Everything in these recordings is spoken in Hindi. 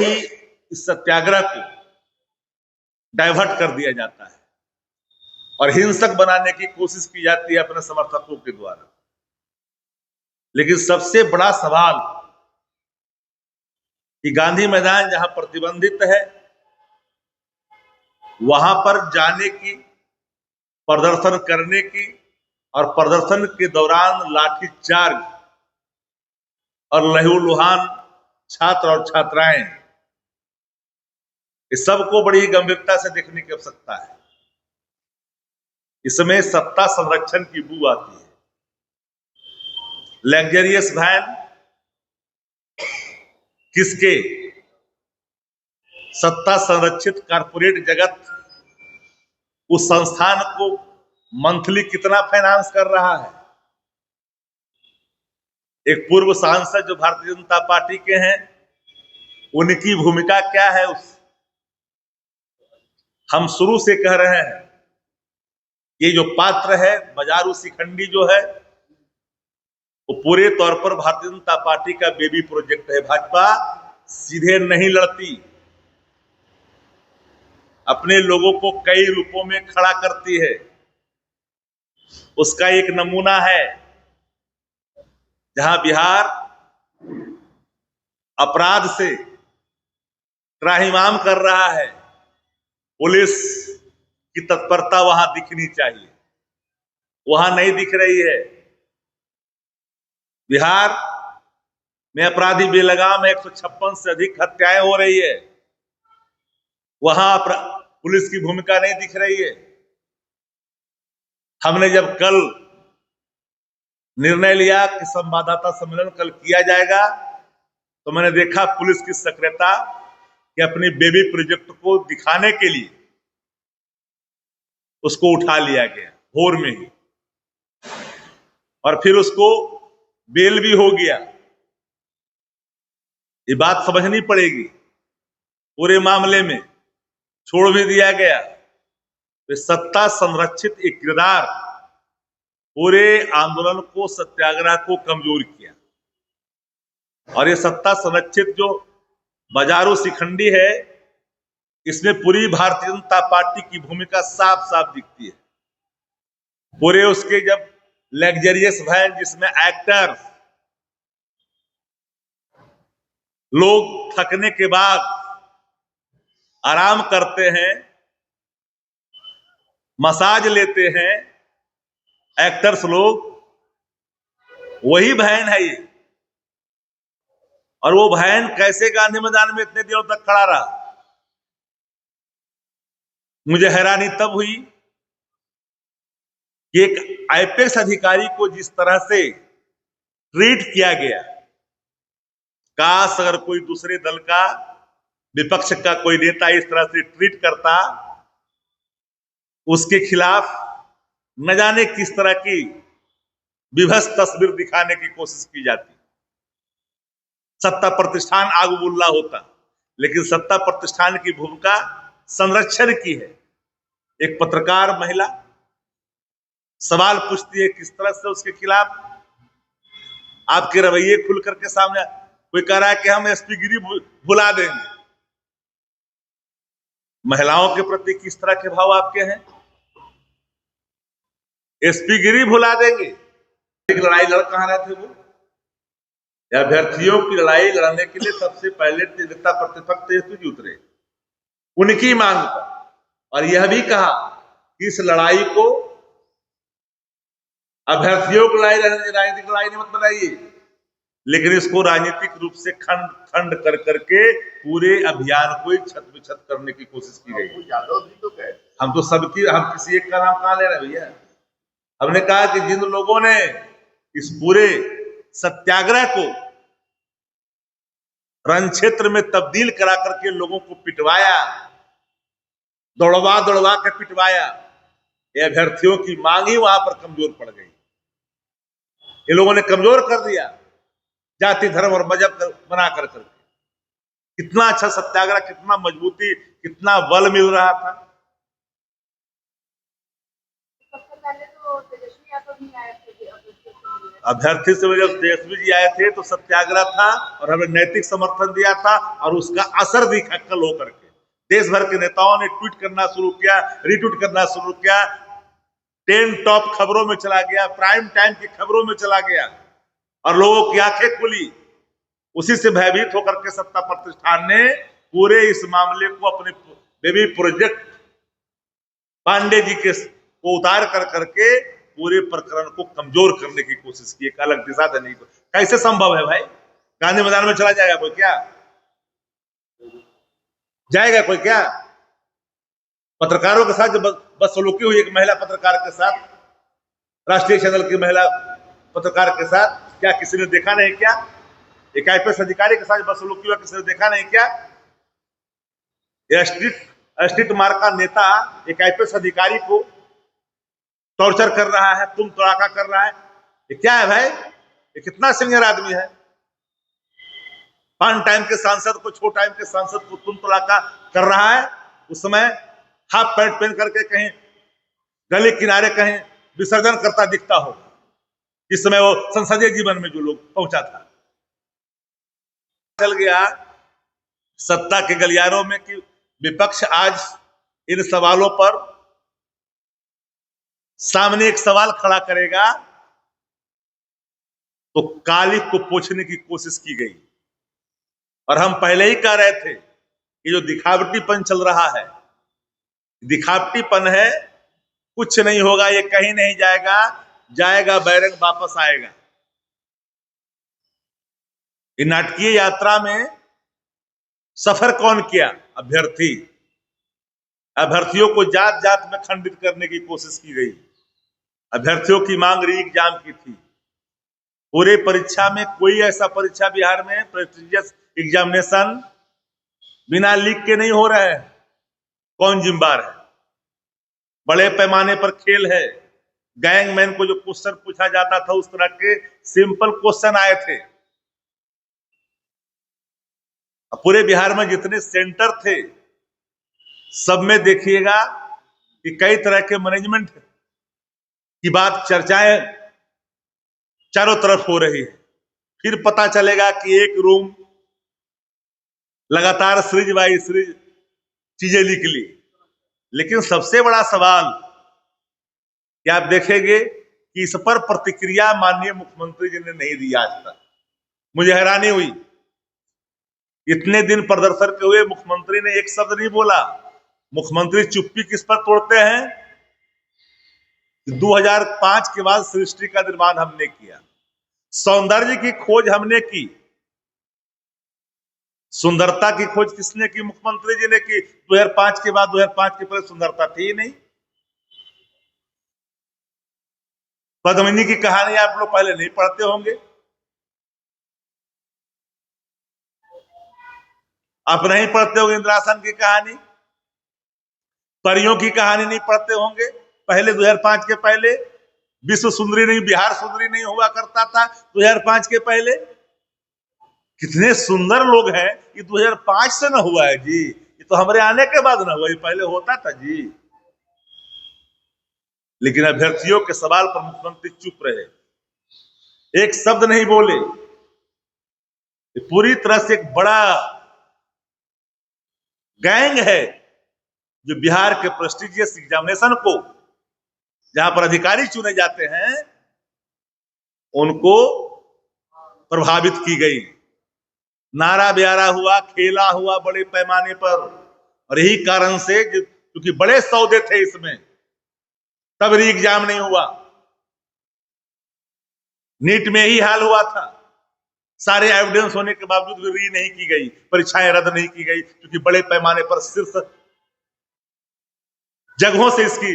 ही इस सत्याग्रह को डाइवर्ट कर दिया जाता है और हिंसक बनाने की कोशिश की जाती है अपने समर्थकों के द्वारा। लेकिन सबसे बड़ा सवाल कि गांधी मैदान जहां प्रतिबंधित है वहां पर जाने की, प्रदर्शन करने की और प्रदर्शन के दौरान लाठीचार्ज और लहूलुहान छात्र और छात्राएं, इस सबको बड़ी गंभीरता से देखने की आवश्यकता है। इसमें सत्ता संरक्षण की बू आती है। लग्जरियस वैन किसके? सत्ता संरक्षित कारपोरेट जगत उस संस्थान को मंथली कितना फाइनेंस कर रहा है? एक पूर्व सांसद जो भारतीय जनता पार्टी के हैं, उनकी भूमिका क्या है? हम शुरू से कह रहे हैं, ये जो पात्र है बाजारू शिखंडी जो है, वो पूरे तौर पर भारतीय जनता पार्टी का बेबी प्रोजेक्ट है। भाजपा सीधे नहीं लड़ती, अपने लोगों को कई रूपों में खड़ा करती है। उसका एक नमूना है जहां बिहार अपराध से त्राहिमाम कर रहा है, पुलिस की तत्परता वहां दिखनी चाहिए, वहां नहीं दिख रही है। बिहार में अपराधी बेलगाम 156 से अधिक हत्याएं हो रही है, वहां पुलिस की भूमिका नहीं दिख रही है। हमने जब कल निर्णय लिया कि संवाददाता सम्मेलन कल किया जाएगा, तो मैंने देखा पुलिस की सक्रियता कि अपनी बेबी प्रोजेक्ट को दिखाने के लिए उसको उठा लिया गया भोर में ही, और फिर उसको बेल भी हो गया। ये बात समझनी पड़ेगी, पूरे मामले में छोड़ भी दिया गया। तो सत्ता संरक्षित एक किरदार पूरे आंदोलन को, सत्याग्रह को कमजोर किया। और ये सत्ता संरक्षित जो बाजारू शिखंडी है, इसमें पूरी भारतीय जनता पार्टी की भूमिका साफ साफ दिखती है। पूरे उसके जब लग्जरियस वैन जिसमें एक्टर लोग थकने के बाद आराम करते हैं, मसाज लेते हैं एक्टर्स लोग, वही वैन है ये। और वो वैन कैसे गांधी मैदान में इतने दिनों तक खड़ा रहा? मुझे हैरानी तब हुई कि एक आईपीएस अधिकारी को जिस तरह से ट्रीट किया गया, काश अगर कोई दूसरे दल का, विपक्ष का कोई नेता इस तरह से ट्रीट करता, उसके खिलाफ न जाने किस तरह की विभत्स तस्वीर दिखाने की कोशिश की जाती। सत्ता प्रतिष्ठान आग बुल्ला होता, लेकिन सत्ता प्रतिष्ठान की भूमिका संरक्षण की है। एक पत्रकार महिला सवाल पूछती है किस तरह से उसके खिलाफ आपके रवैये खुल करके सामने, कोई कह रहा है कि हम एसपी गिरी भुला देंगे। महिलाओं के प्रति किस तरह के भाव आपके हैं? एसपी गिरी भुला देंगे? एक लड़ाई लड़ कहां रहे थे वो? अभ्यर्थियों की लड़ाई लड़ने के लिए सबसे पहले नेता प्रतिपक्ष एसपी उतरे उनकी मांग पर, और यह भी कहा कि इस लड़ाई को अभ्यर्थियों की लड़ाई, राजनीतिक लड़ाई मत बनाइए, लेकिन इसको राजनीतिक रूप से खंड खंड कर करके पूरे अभियान को छत विछत करने की कोशिश की गई। हम तो सबकी, हम किसी एक का नाम कहां ले रहे हैं भैया? हमने कहा कि जिन लोगों ने इस पूरे सत्याग्रह को रण क्षेत्र में तब्दील करा करके लोगों को पिटवाया, दौड़वा दौड़वा के पिटवाया, ये अभ्यर्थियों की मांग ही वहां पर कमजोर पड़ गई। ये लोगों ने कमजोर कर दिया जाति, धर्म और मजहब बना कर करके। कितना अच्छा सत्याग्रह, कितना मजबूती, कितना बल मिल रहा था। सबसे पहले तो तेजस्वी यादव नहीं आए थे, अभ्यर्थी से जब तेजस्वी जी आए थे तो सत्याग्रह था और हमने नैतिक समर्थन दिया था और उसका असर दिखा कल होकर के देश भर के नेताओं ने ट्वीट करना शुरू किया, रीट्वीट करना शुरू किया, 10 टॉप खबरों में चला गया, प्राइम टाइम की खबरों में चला गया और लोगों की आंखें खुली। उसी से भयभीत होकर के सत्ता प्रतिष्ठान ने पूरे इस मामले को अपने बेबी प्रोजेक्ट पांडे जी के को उतार कर करके पूरे प्रकरण को कमजोर करने की कोशिश की, एक अलग दिशा देने की। कैसे संभव है भाई? गांधी मैदान में चला जाएगा कोई क्या? जाएगा कोई क्या? पत्रकारों के साथ जब बदसलूकी हुई एक महिला पत्रकार के साथ, राष्ट्रीय चैनल की महिला पत्रकार के साथ, क्या किसी ने देखा नहीं क्या? एक आईपीएस अधिकारी के साथ बदसलूकी हुआ, किसी ने देखा नहीं क्या? स्ट्रीट मार का नेता एक आईपीएस अधिकारी को टॉर्चर कर रहा है, तुम तड़ाका कर रहा है, ये क्या है भाई? ये कितना सीनियर आदमी है? 5 टाइम के सांसद को, 6 टाइम के सांसद को तुम तड़ाका कर रहा है। उस समय हाफ पैंट पहन करके कहीं गली किनारे कहीं विसर्जन करता दिखता हो, इस समय वो संसदीय जीवन में जो लोग पहुंचा था। चल गया सत्ता के गलियारों में कि विपक्ष आज इन सवालों पर सामने एक सवाल खड़ा करेगा तो काली को पोंछने की कोशिश की गई। और हम पहले ही कह रहे थे कि जो दिखावटीपन चल रहा है, दिखावटीपन है, कुछ नहीं होगा, ये कहीं नहीं जाएगा, जाएगा बैरंग वापस आएगा। इस नाटकीय यात्रा में सफर कौन किया? अभ्यर्थी। अभ्यर्थियों को जात जात में खंडित करने की कोशिश की गई। अभ्यर्थियों की मांग री एग्जाम की थी। पूरे परीक्षा में कोई ऐसा परीक्षा बिहार में प्रेस्टिजियस एग्जामिनेशन बिना लीक के नहीं हो रहा है। कौन जिम्मेदार है? बड़े पैमाने पर खेल है। गैंगमैन को जो क्वेश्चन पूछा जाता था उस तरह के सिंपल क्वेश्चन आए थे। पूरे बिहार में जितने सेंटर थे सब में देखिएगा कि कई तरह के मैनेजमेंट की बात, चर्चाएं चारों तरफ हो रही है। फिर पता चलेगा कि एक रूम लगातार सीरीज बाई सीरीज चीजें लिख ली। लेकिन सबसे बड़ा सवाल कि आप देखेंगे कि इस पर प्रतिक्रिया माननीय मुख्यमंत्री जी ने नहीं दी आज तक। मुझे हैरानी हुई, इतने दिन प्रदर्शन के हुए मुख्यमंत्री ने एक शब्द नहीं बोला। मुख्यमंत्री चुप्पी किस पर तोड़ते हैं? 2005 के बाद सृष्टि का निर्माण हमने किया, सौंदर्य की खोज हमने की। सुंदरता की खोज किसने की? मुख्यमंत्री जी ने की। 2005 के बाद, 2005 के पहले सुंदरता थी ही नहीं। पद्मिनी की कहानी आप लोग पहले नहीं पढ़ते होंगे, आप नहीं पढ़ते होंगे। इंद्रासन की कहानी, परियों की कहानी नहीं पढ़ते होंगे। पहले 2005 के पहले विश्व सुंदरी नहीं, बिहार सुंदरी नहीं हुआ करता था 2005 के पहले। कितने सुंदर लोग हैं, ये 2005 से ना हुआ है जी, ये तो हमारे आने के बाद ना हुआ, ये पहले होता था जी। लेकिन अभ्यर्थियों के सवाल पर मुख्यमंत्री चुप रहे, एक शब्द नहीं बोले। ये पूरी तरह से एक बड़ा गैंग है जो बिहार के प्रेस्टिजियस एग्जामिनेशन को, जहां पर अधिकारी चुने जाते हैं, उनको प्रभावित की गई। नारा ब्यारा हुआ, खेला हुआ बड़े पैमाने पर। और यही कारण से क्योंकि बड़े सौदे थे इसमें, तब री एग्जाम नहीं हुआ। नीट में ही हाल हुआ था, सारे एविडेंस होने के बावजूद भी री नहीं की गई, परीक्षाएं रद्द नहीं की गई, क्योंकि बड़े पैमाने पर शीर्ष जगहों से इसकी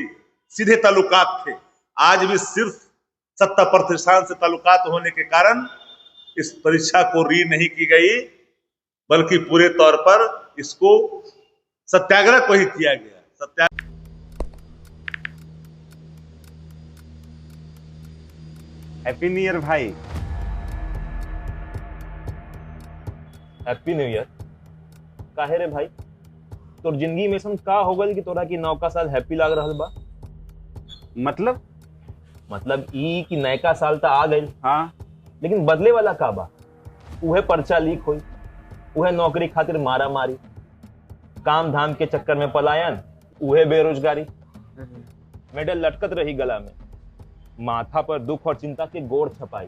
सीधे ताल्लुकात थे। आज भी शीर्ष सत्ता प्रतिष्ठान से ताल्लुकात होने के कारण इस परीक्षा को री नहीं की गई, बल्कि पूरे तौर पर इसको सत्याग्रह को ही किया गया। हैप्पी न्यू ईयर भाई। Happy new year. काहे रे भाई, तोर जिंदगी में ऐसा का हो गल कि तोरा की नौका साल हैप्पी लाग रहा बा? मतलब मतलब ई कि नयका साल तो आ गई, हाँ लेकिन बदले वाला का बा? उहे पर्चा लीक हुई, उहे नौकरी खातिर मारा मारी, काम धाम के चक्कर में पलायन, उहे बेरोजगारी, मेडल लटकत रही गला में, माथा पर दुख और चिंता के गोड़ छपाई,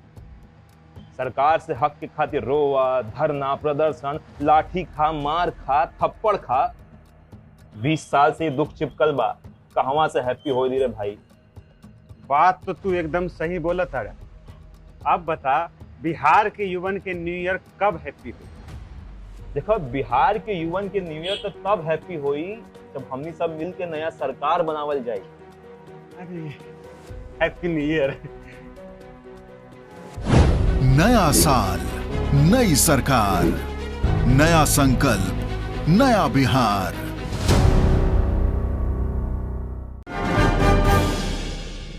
सरकार से हक के खातिर रोवा, धरना, प्रदर्शन, लाठी खा, मार खा, थप्पड़ खा। 20 साल से दुख चिपकल बा, कहवा से हैप्पी हो रे भाई? बात तो तू एकदम सही बोला था। अब बता, बिहार के युवन के न्यू ईयर कब हैप्पी हुई? देखो, बिहार के युवन के न्यू ईयर तो तब हैप्पी हुई जब हमनी सब मिल के नया सरकार बनावल जाए। अरे हैप्पी न्यू ईयर। नया साल, नई सरकार, नया संकल्प, नया बिहार।